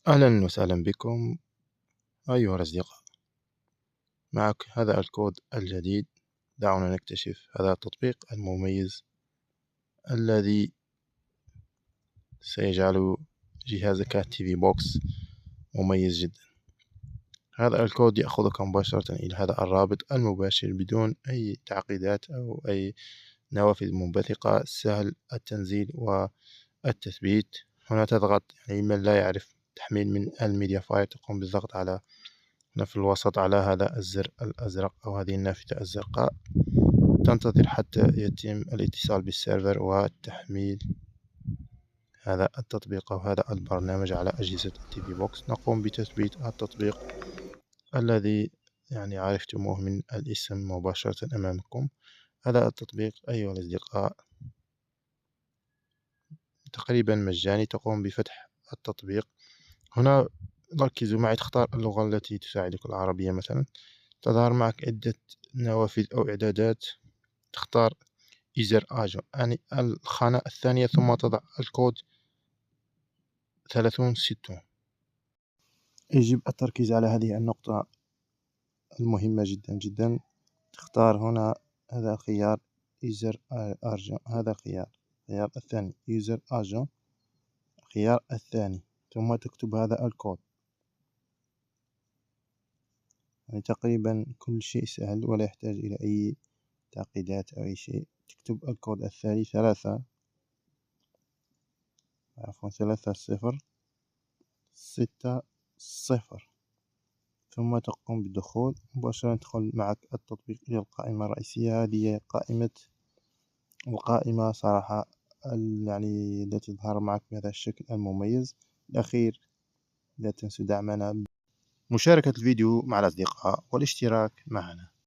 أهلا وسهلا بكم أيها الأصدقاء. معك هذا الكود الجديد. دعونا نكتشف هذا التطبيق المميز الذي سيجعل جهازك تي في بوكس مميز جدا. هذا الكود يأخذك مباشرة إلى هذا الرابط المباشر بدون أي تعقيدات أو أي نوافذ منبثقة. سهل التنزيل والتثبيت. هنا تضغط، يعني من لا يعرف تحميل من الميديا فاير، تقوم بالضغط على هنا في الوسط على هذا الزر الأزرق أو هذه النافذة الزرقاء. تنتظر حتى يتم الاتصال بالسيرفر وتحميل هذا التطبيق أو هذا البرنامج على أجهزة التي في بوكس. نقوم بتثبيت التطبيق الذي عرفتموه من الاسم مباشرة أمامكم. هذا التطبيق أيها الأصدقاء تقريبا مجاني. تقوم بفتح التطبيق. هنا ركزوا معي، تختار اللغة التي تساعدك، العربية مثلا. تظهر معك عدة نوافذ أو إعدادات. تختار إيزر آجو، يعني الخانة الثانية، ثم تضع الكود 3060. يجب التركيز على هذه النقطة المهمة جدا جدا. تختار هنا هذا الخيار إيزر آجو، هذا الخيار الثاني إيزر آجو، الخيار الثاني، ثم تكتب هذا الكود. يعني تقريبا كل شيء سهل ولا يحتاج إلى أي تعقيدات أو أي شيء. تكتب الكود الثاني 360، ثم تقوم بالدخول مباشرة. يدخل معك التطبيق إلى القائمة الرئيسية. هذه القائمة صراحة التي تظهر معك بهذا الشكل المميز. الأخير، لا تنسوا دعمنا، مشاركة الفيديو مع الأصدقاء والاشتراك معنا.